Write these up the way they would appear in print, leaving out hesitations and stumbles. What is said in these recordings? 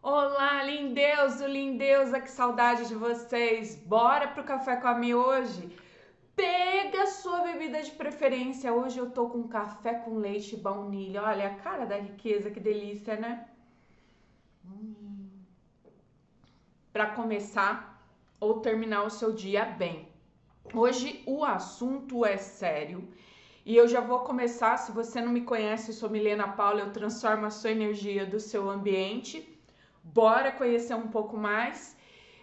Olá, lindeuso, lindeusa, que saudade de vocês! Bora pro café com a Mi hoje? Pega a sua bebida de preferência. Hoje eu tô com café com leite e baunilha. Olha a cara da riqueza, que delícia, né? Para começar ou terminar o seu dia bem. Hoje o assunto é sério e eu já vou começar. Se você não me conhece, eu sou Milena Paula, eu transformo a sua energia do seu ambiente. Bora conhecer um pouco mais,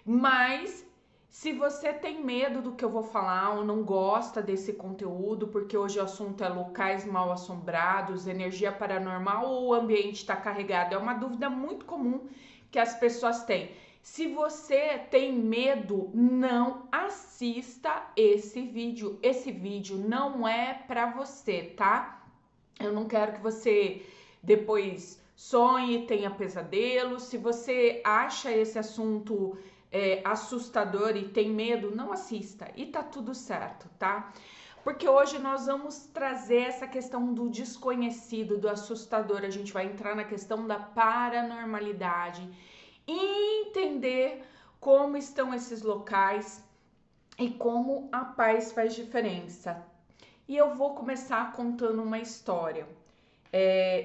mas se você tem medo do que eu vou falar ou não gosta desse conteúdo, porque hoje o assunto é locais mal assombrados, energia paranormal ou o ambiente está carregado, é uma dúvida muito comum que as pessoas têm. Se você tem medo, não assista esse vídeo. Esse vídeo não é para você, tá? Eu não quero que você depois sonhe, tenha pesadelo. Se você acha esse assunto assustador e tem medo, não assista e tá tudo certo, tá? Porque hoje nós vamos trazer essa questão do desconhecido, do assustador. A gente vai entrar na questão da paranormalidade, entender como estão esses locais e como a paz faz diferença. E eu vou começar contando uma história.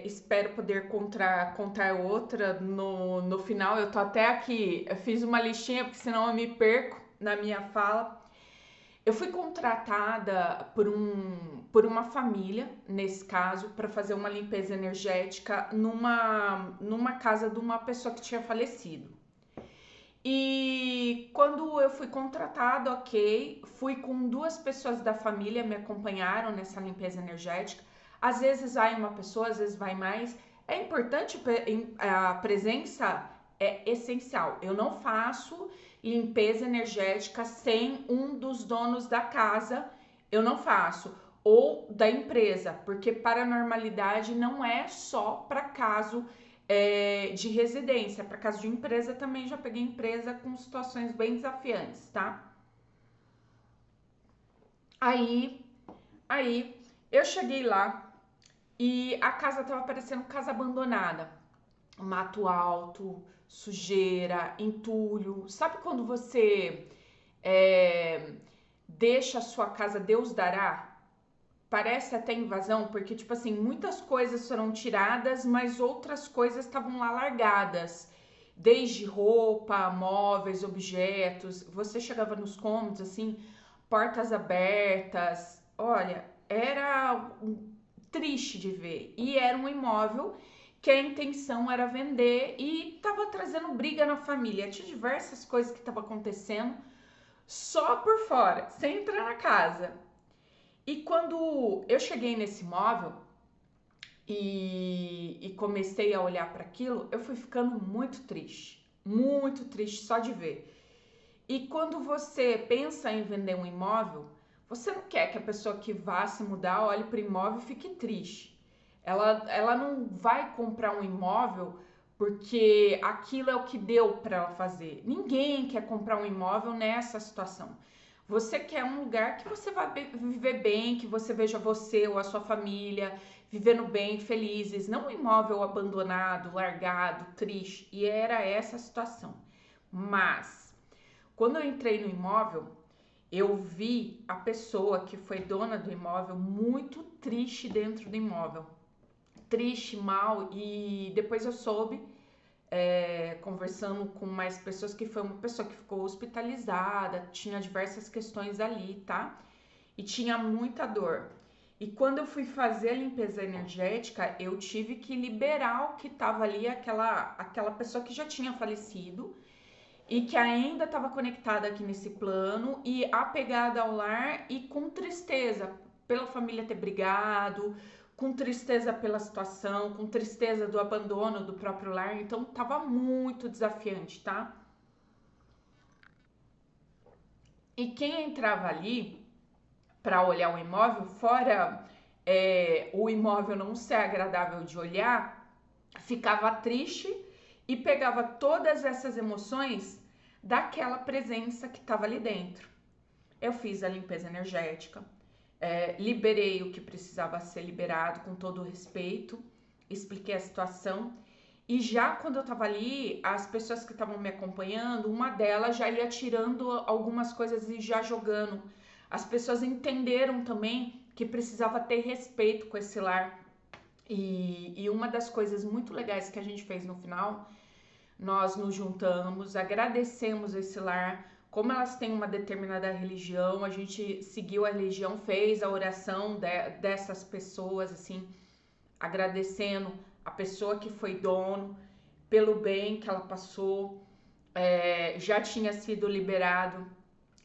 Espero poder contar outra no final. Eu tô até aqui, eu fiz uma listinha, porque senão eu me perco na minha fala. Eu fui contratada por uma família, nesse caso, para fazer uma limpeza energética numa casa de uma pessoa que tinha falecido. E quando eu fui contratada, ok, fui com duas pessoas da família, me acompanharam nessa limpeza energética. Às vezes vai uma pessoa, às vezes vai mais. É importante, a presença é essencial. Eu não faço limpeza energética sem um dos donos da casa, eu não faço. Ou da empresa, porque paranormalidade não é só para caso de residência, para caso de empresa também já peguei empresa com situações bem desafiantes, tá? Aí, aí eu cheguei lá e a casa tava parecendo casa abandonada, mato alto, sujeira, entulho. Sabe quando você é, deixa a sua casa Deus dará? Parece até invasão, porque, tipo assim, muitas coisas foram tiradas, mas outras coisas estavam lá largadas. Desde roupa, móveis, objetos. Você chegava nos cômodos, assim, portas abertas. Olha, era triste de ver. E era um imóvel que a intenção era vender e tava trazendo briga na família. Tinha diversas coisas que estavam acontecendo só por fora, sem entrar na casa. E quando eu cheguei nesse imóvel e comecei a olhar para aquilo, eu fui ficando muito triste só de ver. E quando você pensa em vender um imóvel, você não quer que a pessoa que vá se mudar olhe para o imóvel e fique triste. Ela não vai comprar um imóvel porque aquilo é o que deu para ela fazer. Ninguém quer comprar um imóvel nessa situação. Você quer um lugar que você vai viver bem, que você veja você ou a sua família vivendo bem, felizes, não um imóvel abandonado, largado, triste. E era essa a situação. Mas, quando eu entrei no imóvel, eu vi a pessoa que foi dona do imóvel muito triste dentro do imóvel. Triste, mal, e depois eu soube conversando com mais pessoas, que foi uma pessoa que ficou hospitalizada, tinha diversas questões ali, tá? E tinha muita dor. E quando eu fui fazer a limpeza energética, eu tive que liberar o que tava ali, aquela pessoa que já tinha falecido e que ainda estava conectada aqui nesse plano e apegada ao lar e com tristeza pela família ter brigado, com tristeza pela situação, com tristeza do abandono do próprio lar. Então tava muito desafiante, tá? E quem entrava ali para olhar o imóvel, fora o imóvel não ser agradável de olhar, ficava triste e pegava todas essas emoções daquela presença que estava ali dentro. Eu fiz a limpeza energética, liberei o que precisava ser liberado com todo o respeito, expliquei a situação E já quando eu tava ali, as pessoas que estavam me acompanhando, uma delas já ia tirando algumas coisas e já jogando. As pessoas entenderam também que precisava ter respeito com esse lar. E uma das coisas muito legais que a gente fez no final, nós nos juntamos, agradecemos esse lar. Como elas têm uma determinada religião, a gente seguiu a religião, fez a oração dessas pessoas, assim, agradecendo a pessoa que foi dono pelo bem que ela passou. Já tinha sido liberado,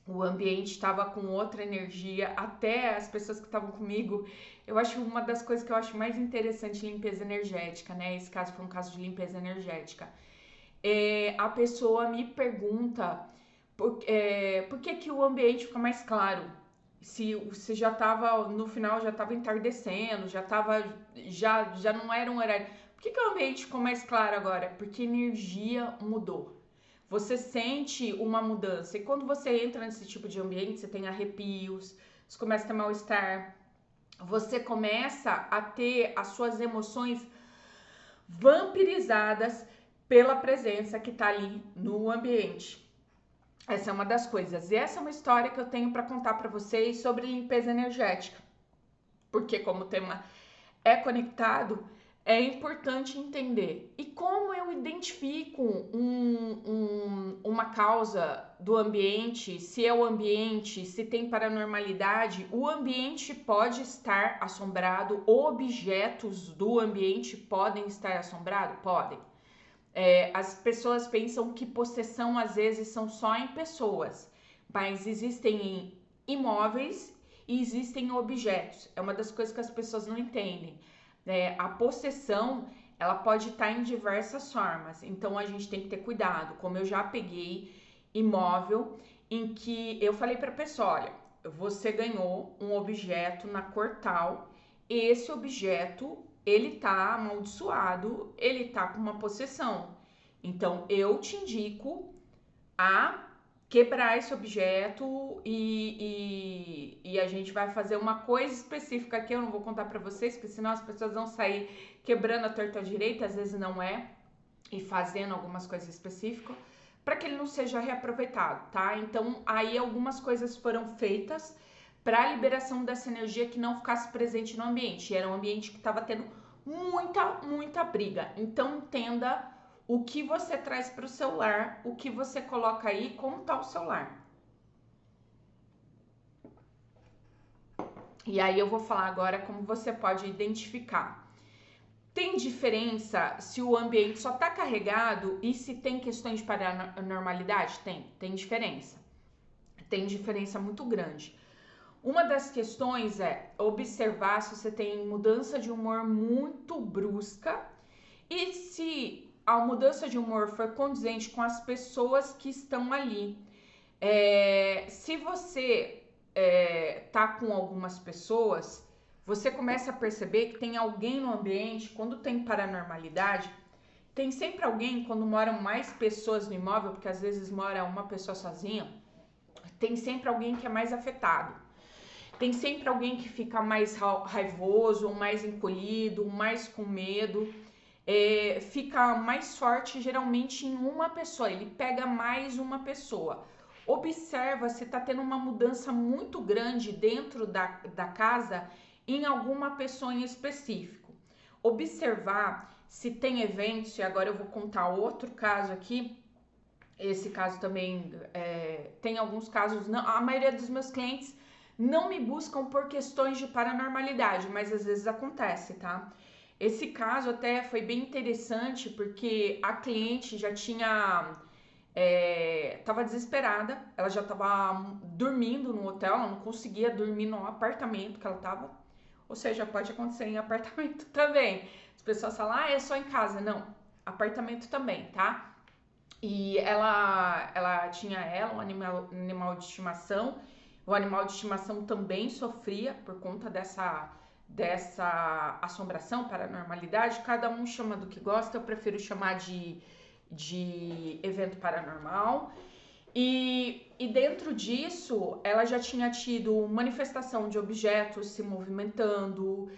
o ambiente estava com outra energia, até as pessoas que estavam comigo. Eu acho uma das coisas que eu acho mais interessante em limpeza energética, né? Esse caso foi um caso de limpeza energética. A pessoa me pergunta por que o ambiente fica mais claro. Se você já estava, no final já estava entardecendo, já não era um horário. Por que o ambiente ficou mais claro agora? Porque a energia mudou. Você sente uma mudança. E quando você entra nesse tipo de ambiente, você tem arrepios, você começa a ter mal-estar, você começa a ter as suas emoções vampirizadas pela presença que está ali no ambiente. Essa é uma das coisas. E essa é uma história que eu tenho para contar para vocês sobre limpeza energética. Porque como o tema é conectado, é importante entender. E como eu identifico uma causa do ambiente, se é o ambiente, se tem paranormalidade, o ambiente pode estar assombrado, objetos do ambiente podem estar assombrados? Podem. As pessoas pensam que possessão às vezes são só em pessoas, mas existem imóveis e existem objetos. É uma das coisas que as pessoas não entendem. A possessão, ela pode estar em diversas formas, então a gente tem que ter cuidado. Como eu já peguei imóvel em que eu falei para a pessoa, olha, você ganhou um objeto na cor tal, esse objeto ele tá amaldiçoado, ele tá com uma possessão. Então eu te indico a quebrar esse objeto e a gente vai fazer uma coisa específica que eu não vou contar para vocês, porque senão as pessoas vão sair quebrando a torta à direita, às vezes não é, e fazendo algumas coisas específicas, para que ele não seja reaproveitado, tá? Então aí algumas coisas foram feitas para a liberação dessa energia que não ficasse presente no ambiente. Era um ambiente que estava tendo muita briga. Então entenda o que você traz para o seu lar, o que você coloca aí, como está o seu lar. E aí eu vou falar agora como você pode identificar. Tem diferença se o ambiente só está carregado e se tem questões de paranormalidade? Tem diferença. Tem diferença muito grande. Uma das questões é observar se você tem mudança de humor muito brusca e se a mudança de humor for condizente com as pessoas que estão ali. Se você tá com algumas pessoas, você começa a perceber que tem alguém no ambiente. Quando tem paranormalidade, tem sempre alguém, quando moram mais pessoas no imóvel, porque às vezes mora uma pessoa sozinha, tem sempre alguém que é mais afetado. Tem sempre alguém que fica mais raivoso, ou mais encolhido, mais com medo. Fica mais forte geralmente em uma pessoa, ele pega mais uma pessoa. Observa se está tendo uma mudança muito grande dentro da casa em alguma pessoa em específico. Observar se tem eventos, e agora eu vou contar outro caso aqui. Esse caso também tem alguns casos, não, a maioria dos meus clientes não me buscam por questões de paranormalidade, mas às vezes acontece, tá? Esse caso até foi bem interessante porque a cliente já tinha... tava desesperada, ela já tava dormindo no hotel, ela não conseguia dormir no apartamento que ela tava. Ou seja, pode acontecer em apartamento também. As pessoas falam, é só em casa. Não, apartamento também, tá? E ela tinha um animal de estimação. O animal de estimação também sofria por conta dessa assombração, paranormalidade. Cada um chama do que gosta, eu prefiro chamar de evento paranormal. E dentro disso, ela já tinha tido manifestação de objetos se movimentando,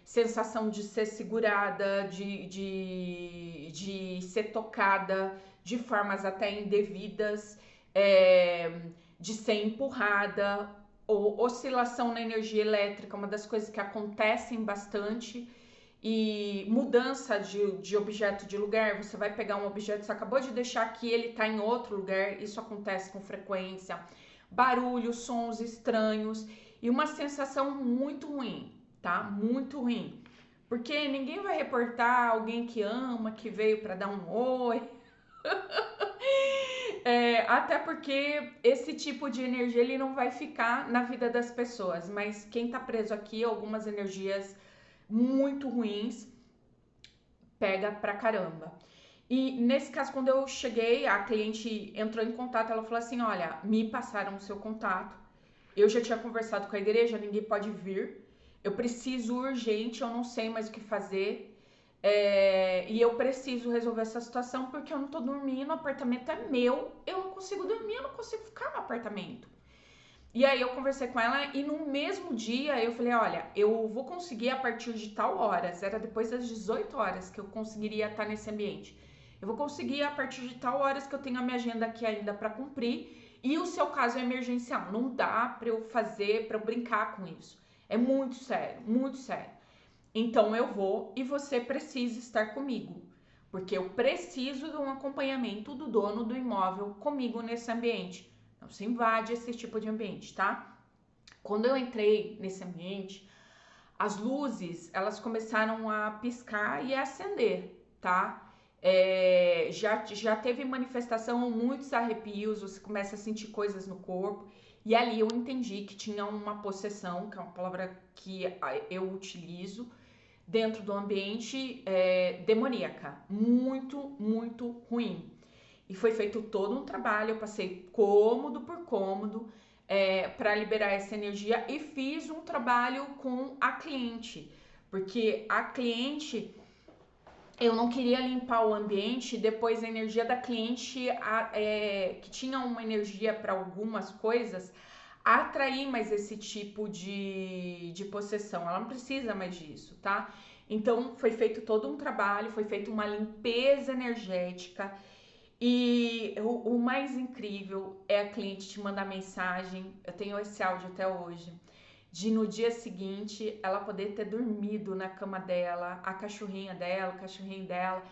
sensação de ser segurada, de ser tocada de formas até indevidas, de ser empurrada, ou oscilação na energia elétrica, uma das coisas que acontecem bastante. E mudança de objeto de lugar, você vai pegar um objeto, você acabou de deixar aqui, ele tá em outro lugar, isso acontece com frequência. Barulhos, sons estranhos e uma sensação muito ruim, tá? Muito ruim. Porque ninguém vai reportar alguém que ama, que veio para dar um oi. Até porque esse tipo de energia ele não vai ficar na vida das pessoas, mas quem tá preso aqui, algumas energias muito ruins, pega pra caramba. E nesse caso, quando eu cheguei, a cliente entrou em contato, ela falou assim, olha, me passaram o seu contato, eu já tinha conversado com a igreja, ninguém pode vir, eu preciso urgente, eu não sei mais o que fazer, e eu preciso resolver essa situação porque eu não tô dormindo, o apartamento é meu, eu não consigo dormir, eu não consigo ficar no apartamento. E aí eu conversei com ela e no mesmo dia eu falei, olha, eu vou conseguir a partir de tal horas, era depois das 18 horas que eu conseguiria estar nesse ambiente. Eu vou conseguir a partir de tal horas que eu tenho a minha agenda aqui ainda para cumprir e o seu caso é emergencial, não dá para eu fazer, para eu brincar com isso. É muito sério, muito sério. Então eu vou e você precisa estar comigo, porque eu preciso de um acompanhamento do dono do imóvel comigo nesse ambiente. Não se invade esse tipo de ambiente, tá? Quando eu entrei nesse ambiente, as luzes, elas começaram a piscar e a acender, tá? Já teve manifestação, muitos arrepios, você começa a sentir coisas no corpo. E ali eu entendi que tinha uma possessão, que é uma palavra que eu utilizo, dentro do ambiente demoníaca. Muito, muito ruim. E foi feito todo um trabalho, eu passei cômodo por cômodo para liberar essa energia e fiz um trabalho com a cliente, porque a cliente, eu não queria limpar o ambiente, depois a energia da cliente, que tinha uma energia para algumas coisas, atrair mais esse tipo de possessão, ela não precisa mais disso, tá? Então foi feito todo um trabalho, foi feita uma limpeza energética. E o mais incrível é a cliente te mandar mensagem, eu tenho esse áudio até hoje, de no dia seguinte ela poder ter dormido na cama dela, a cachorrinha dela, o cachorrinho dela,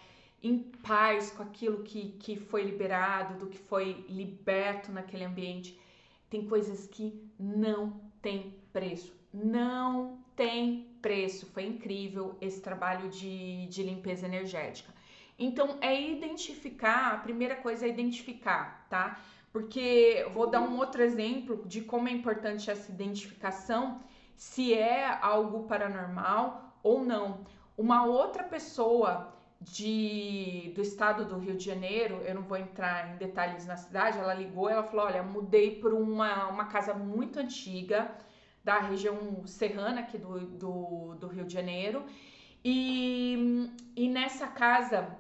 em paz com aquilo que foi liberado, do que foi liberto naquele ambiente. Tem coisas que não tem preço, não tem preço. Foi incrível esse trabalho de limpeza energética. Então, identificar, a primeira coisa é identificar, tá? Porque eu vou dar um outro exemplo de como é importante essa identificação, se é algo paranormal ou não. Uma outra pessoa do estado do Rio de Janeiro, eu não vou entrar em detalhes na cidade, ela ligou, ela falou, olha, mudei para uma casa muito antiga, da região serrana aqui do Rio de Janeiro, e nessa casa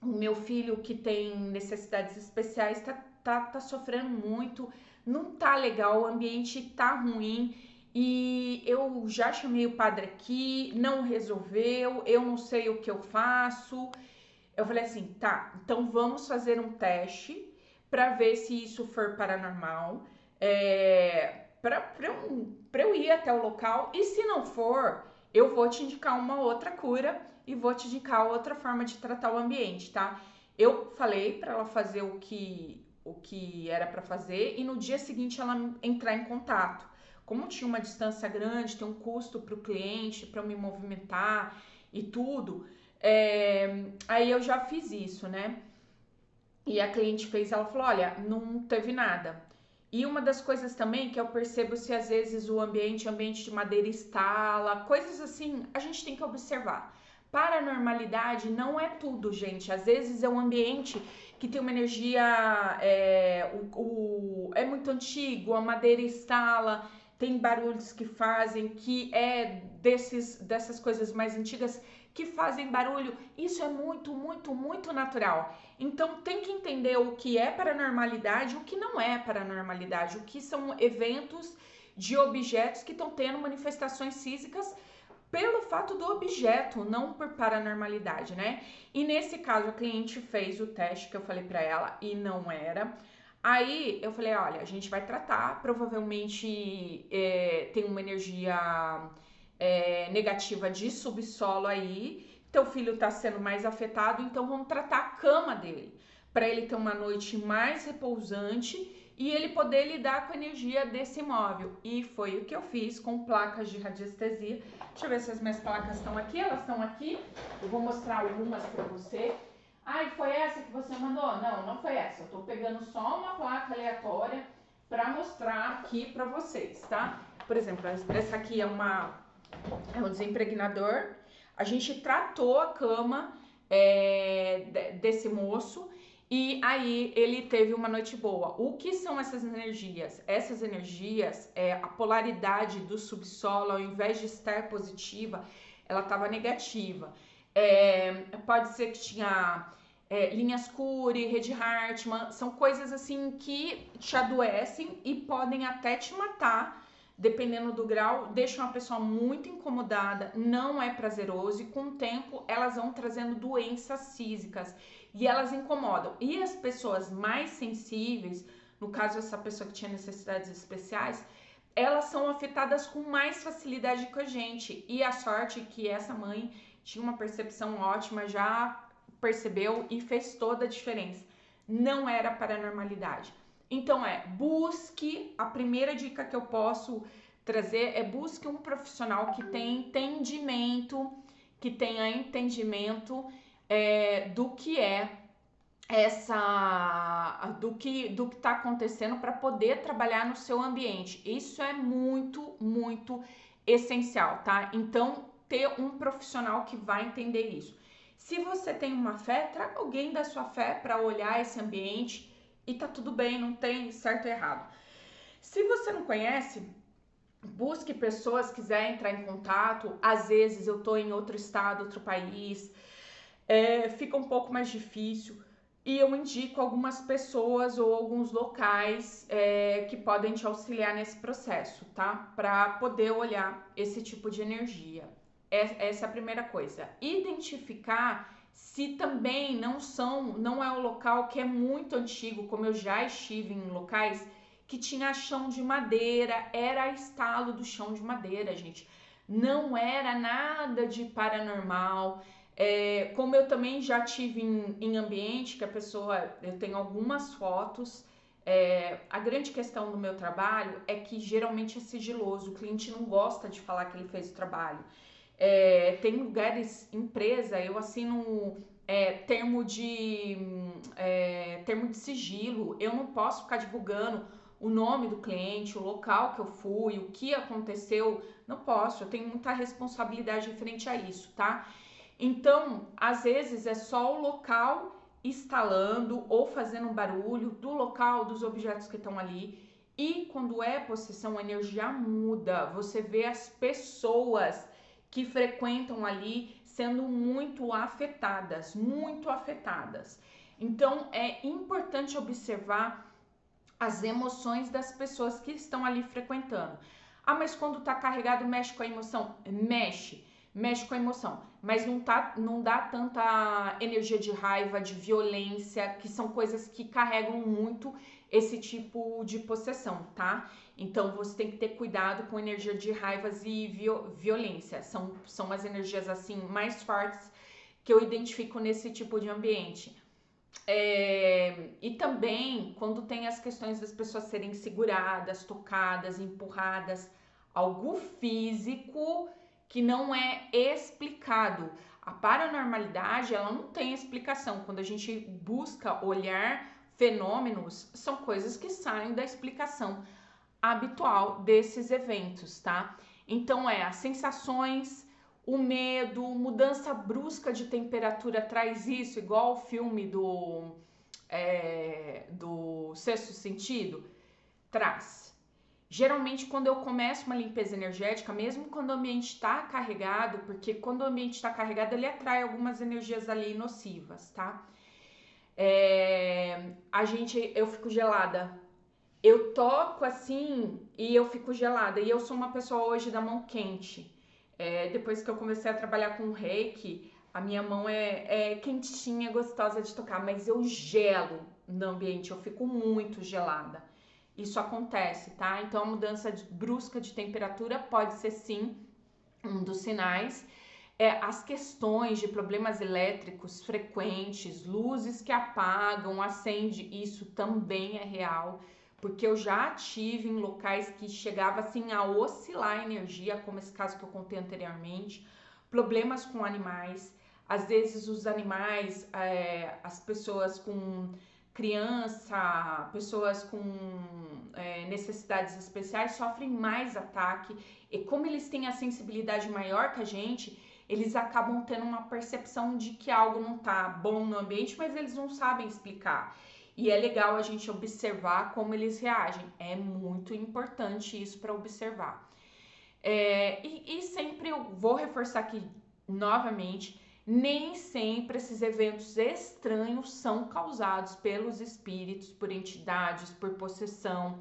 o meu filho que tem necessidades especiais tá sofrendo muito, não tá legal, o ambiente tá ruim e eu já chamei o padre aqui, não resolveu, eu não sei o que eu faço. Eu falei assim, tá, então vamos fazer um teste para ver se isso for paranormal, para eu ir até o local e se não for, eu vou te indicar uma outra cura e vou te indicar outra forma de tratar o ambiente, tá? Eu falei para ela fazer o que era para fazer e no dia seguinte ela entrar em contato. Como tinha uma distância grande, tem um custo para o cliente, para eu me movimentar e tudo, aí eu já fiz isso, né? E a cliente fez, ela falou, olha, não teve nada. E uma das coisas também que eu percebo se às vezes o ambiente de madeira estala, coisas assim, a gente tem que observar. Paranormalidade não é tudo, gente. Às vezes é um ambiente que tem uma energia, é muito antigo, a madeira estala, tem barulhos que fazem, que é dessas coisas mais antigas que fazem barulho. Isso é muito, muito, muito natural. Então tem que entender o que é paranormalidade e o que não é paranormalidade, o que são eventos de objetos que estão tendo manifestações físicas pelo fato do objeto, não por paranormalidade, né? E nesse caso, a cliente fez o teste que eu falei pra ela e não era. Aí eu falei, olha, a gente vai tratar, provavelmente tem uma energia negativa de subsolo aí, teu filho tá sendo mais afetado, então vamos tratar a cama dele, para ele ter uma noite mais repousante e ele poder lidar com a energia desse imóvel. E foi o que eu fiz com placas de radiestesia. Deixa eu ver se as minhas placas estão aqui, elas estão aqui, eu vou mostrar algumas para você. Ai, foi essa que você mandou? Não, não foi essa. Eu tô pegando só uma placa aleatória para mostrar aqui para vocês, tá? Por exemplo, essa aqui é um desimpregnador. A gente tratou a cama desse moço e aí ele teve uma noite boa. O que são essas energias? Essas energias, a polaridade do subsolo, ao invés de estar positiva, ela estava negativa. Pode ser que tinha linhas Curie, Rede Hartmann, são coisas assim que te adoecem e podem até te matar, dependendo do grau, deixam a pessoa muito incomodada, não é prazeroso e com o tempo elas vão trazendo doenças físicas e elas incomodam. E as pessoas mais sensíveis, no caso essa pessoa que tinha necessidades especiais, elas são afetadas com mais facilidade que a gente. E a sorte é que essa mãe tinha uma percepção ótima, já percebeu e fez toda a diferença. Não era paranormalidade. Então busque, a primeira dica que eu posso trazer é busque um profissional que tenha entendimento, do que é do que está acontecendo para poder trabalhar no seu ambiente. Isso é muito, muito essencial, tá? Então, ter um profissional que vai entender isso. Se você tem uma fé, traga alguém da sua fé para olhar esse ambiente e tá tudo bem, não tem certo e errado. Se você não conhece, busque pessoas, quiser entrar em contato. Às vezes eu tô em outro estado, outro país, fica um pouco mais difícil. E eu indico algumas pessoas ou alguns locais que podem te auxiliar nesse processo, tá? Para poder olhar esse tipo de energia. Essa é a primeira coisa. Identificar se também não é o local que é muito antigo, como eu já estive em locais que tinha chão de madeira, era estalo do chão de madeira, gente. Não era nada de paranormal. Como eu também já tive em ambiente que eu tenho algumas fotos. A grande questão do meu trabalho é que geralmente é sigiloso, o cliente não gosta de falar que ele fez o trabalho. Tem lugares, empresa, eu assino termo de sigilo, eu não posso ficar divulgando o nome do cliente, o local que eu fui, o que aconteceu, não posso, eu tenho muita responsabilidade frente a isso, tá? Então, às vezes é só o local instalando ou fazendo um barulho do local, dos objetos que estão ali. E quando é possessão, a energia muda. Você vê as pessoas que frequentam ali sendo muito afetadas, muito afetadas. Então, é importante observar as emoções das pessoas que estão ali frequentando. Ah, mas quando tá carregado mexe com a emoção? Mexe com a emoção, mas não dá tanta energia de raiva, de violência, que são coisas que carregam muito esse tipo de possessão, tá? Então você tem que ter cuidado com energia de raivas e violência. São as energias assim mais fortes que eu identifico nesse tipo de ambiente. E também quando tem as questões das pessoas serem seguradas, tocadas, empurradas, algo físico que não é explicado. A paranormalidade, ela não tem explicação. Quando a gente busca olhar fenômenos, são coisas que saem da explicação habitual desses eventos, tá? Então as sensações, o medo, mudança brusca de temperatura traz isso, igual o filme do Sexto Sentido, traz. Geralmente, quando eu começo uma limpeza energética, mesmo quando o ambiente está carregado, porque quando o ambiente está carregado, ele atrai algumas energias ali nocivas, tá? Eu fico gelada. Eu toco assim e eu fico gelada. E eu sou uma pessoa hoje da mão quente. Depois que eu comecei a trabalhar com reiki, a minha mão é quentinha, gostosa de tocar, mas eu gelo no ambiente, eu fico muito gelada. Isso acontece, tá? Então a mudança brusca de temperatura pode ser sim um dos sinais. As questões de problemas elétricos frequentes, luzes que apagam, acende, isso também é real, porque eu já tive em locais que chegava assim a oscilar a energia, como esse caso que eu contei anteriormente, problemas com animais, às vezes os animais, as pessoas com criança, pessoas com necessidades especiais sofrem mais ataque, e como eles têm a sensibilidade maior que a gente, eles acabam tendo uma percepção de que algo não tá bom no ambiente, mas eles não sabem explicar. E é legal a gente observar como eles reagem. É muito importante isso para observar. E sempre eu vou reforçar aqui novamente, nem sempre esses eventos estranhos são causados pelos espíritos, por entidades, por possessão,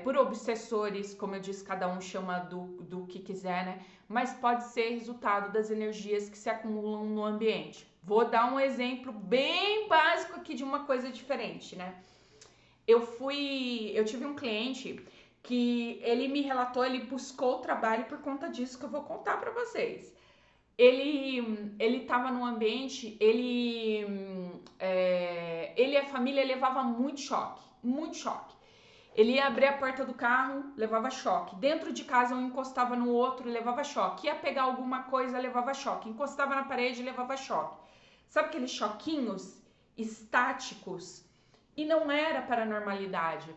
por obsessores, como eu disse, cada um chama do que quiser, né? Mas pode ser resultado das energias que se acumulam no ambiente. Vou dar um exemplo bem básico aqui de uma coisa diferente, né? Eu tive um cliente que ele me relatou, ele buscou o trabalho por conta disso que eu vou contar para vocês. Ele estava num ambiente, ele e a família levava muito choque, muito choque. Ele ia abrir a porta do carro, levava choque. Dentro de casa, um encostava no outro, levava choque. Ia pegar alguma coisa, levava choque. Encostava na parede, levava choque. Sabe aqueles choquinhos estáticos? E não era paranormalidade.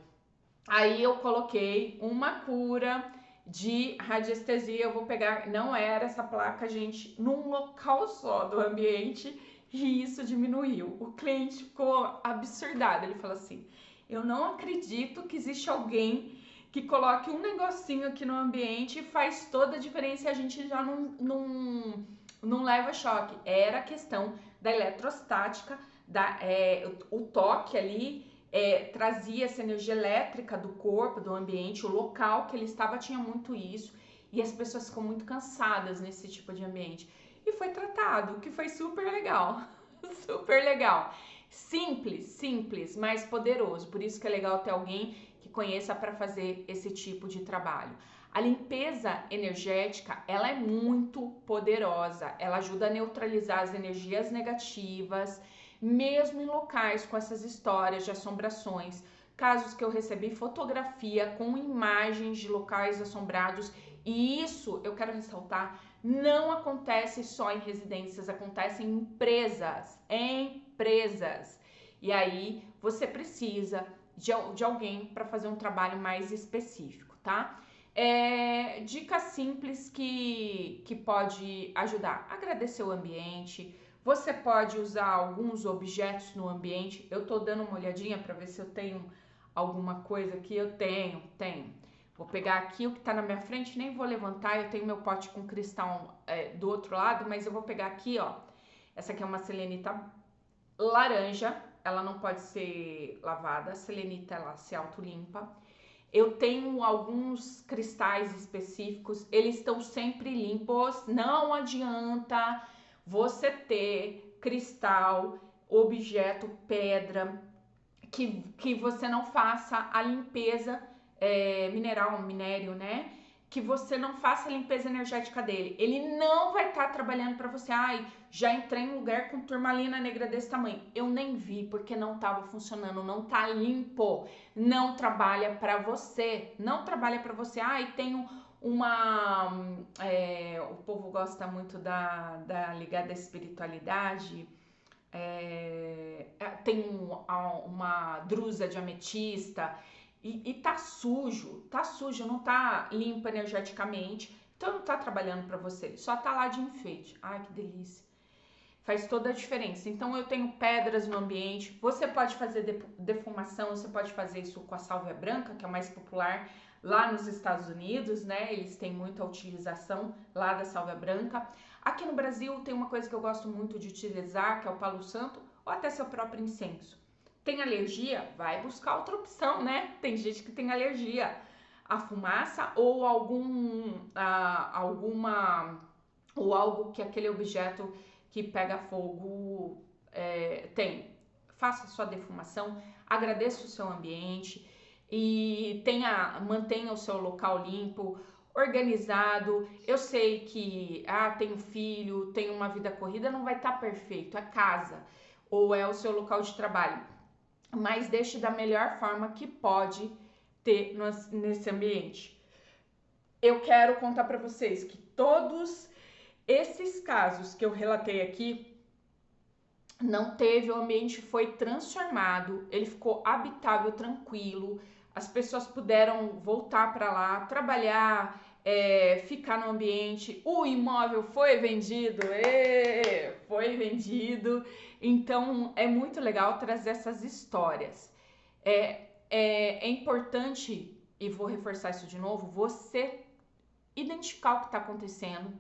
Aí eu coloquei uma cura de radiestesia. Eu vou pegar, não era essa placa, gente, num local só do ambiente. E isso diminuiu. O cliente ficou absurdado. Ele falou assim: eu não acredito que existe alguém que coloque um negocinho aqui no ambiente e faz toda a diferença e a gente já não leva choque. Era a questão da eletrostática, o toque ali trazia essa energia elétrica do corpo, do ambiente, o local que ele estava tinha muito isso e as pessoas ficam muito cansadas nesse tipo de ambiente. E foi tratado, o que foi super legal, super legal. Simples, mas poderoso. Por isso que é legal ter alguém que conheça para fazer esse tipo de trabalho. A limpeza energética, ela é muito poderosa. Ela ajuda a neutralizar as energias negativas, mesmo em locais com essas histórias de assombrações. Casos que eu recebi fotografia com imagens de locais assombrados. E isso, eu quero ressaltar, não acontece só em residências, acontece em empresas. E aí você precisa de alguém para fazer um trabalho mais específico, tá? Dica simples que pode ajudar: agradecer o ambiente. Você pode usar alguns objetos no ambiente. Eu tô dando uma olhadinha para ver se eu tenho alguma coisa aqui. Eu tenho. Vou pegar aqui o que tá na minha frente, nem vou levantar. Eu tenho meu pote com cristal do outro lado, mas eu vou pegar aqui, ó. Essa aqui é uma selenita laranja, ela não pode ser lavada. A selenita, ela se autolimpa. Eu tenho alguns cristais específicos, eles estão sempre limpos. Não adianta você ter cristal, objeto, pedra, que você não faça a limpeza minério, né? Que você não faça a limpeza energética dele. Ele não vai estar trabalhando para você. Ai, já entrei em um lugar com turmalina negra desse tamanho. Eu nem vi porque não estava funcionando, não tá limpo. Não trabalha para você. Não trabalha para você. Ai, tenho uma... o povo gosta muito da ligada à espiritualidade. Tem uma drusa de ametista e tá sujo, não tá limpo energeticamente, então não tá trabalhando para você, só tá lá de enfeite. Ai, que delícia. Faz toda a diferença. Então eu tenho pedras no ambiente, você pode fazer defumação, você pode fazer isso com a sálvia branca, que é o mais popular lá nos Estados Unidos, né? Eles têm muita utilização lá da sálvia branca. Aqui no Brasil tem uma coisa que eu gosto muito de utilizar, que é o palo santo, ou até seu próprio incenso. Tem alergia? Vai buscar outra opção, né? Tem gente que tem alergia a fumaça ou ou algo que aquele objeto que pega fogo tem. Faça sua defumação, agradeça o seu ambiente e mantenha o seu local limpo, organizado. Eu sei que tenho filho, tenho uma vida corrida, não vai estar perfeito, é casa ou é o seu local de trabalho, mas deixe da melhor forma que pode ter nesse ambiente. Eu quero contar para vocês que todos esses casos que eu relatei aqui, não teve, o ambiente foi transformado, ele ficou habitável, tranquilo, as pessoas puderam voltar para lá, trabalhar, ficar no ambiente, o imóvel foi vendido, então é muito legal trazer essas histórias. É importante, e vou reforçar isso de novo, você identificar o que está acontecendo.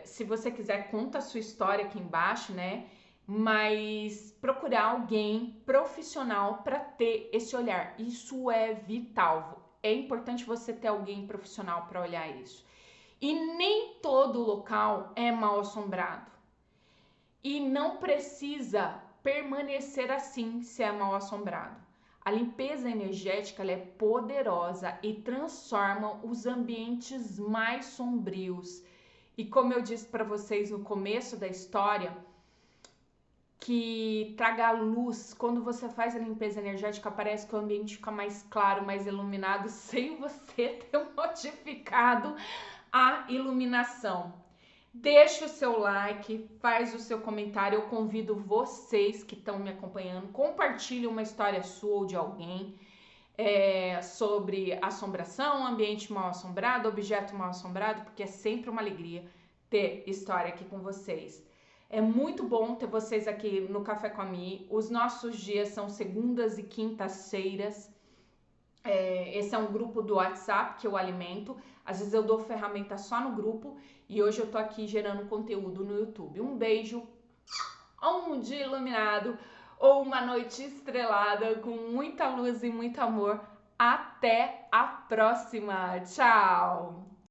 Se você quiser, conta a sua história aqui embaixo, né? Mas procurar alguém profissional para ter esse olhar. Isso é vital. É importante você ter alguém profissional para olhar isso. E nem todo local é mal assombrado. E não precisa permanecer assim se é mal assombrado. A limpeza energética ela é poderosa e transforma os ambientes mais sombrios. E como eu disse para vocês no começo da história, que traga luz, quando você faz a limpeza energética, parece que o ambiente fica mais claro, mais iluminado, sem você ter modificado a iluminação. Deixa o seu like, faz o seu comentário, eu convido vocês que estão me acompanhando, compartilhe uma história sua ou de alguém, sobre assombração, ambiente mal assombrado, objeto mal assombrado, porque é sempre uma alegria ter história aqui com vocês. É muito bom ter vocês aqui no Café com a Mi. Os nossos dias são segundas e quintas-feiras. Esse é um grupo do WhatsApp que eu alimento. Às vezes eu dou ferramenta só no grupo e hoje eu tô aqui gerando conteúdo no YouTube. Um beijo, um dia iluminado ou uma noite estrelada com muita luz e muito amor. Até a próxima. Tchau!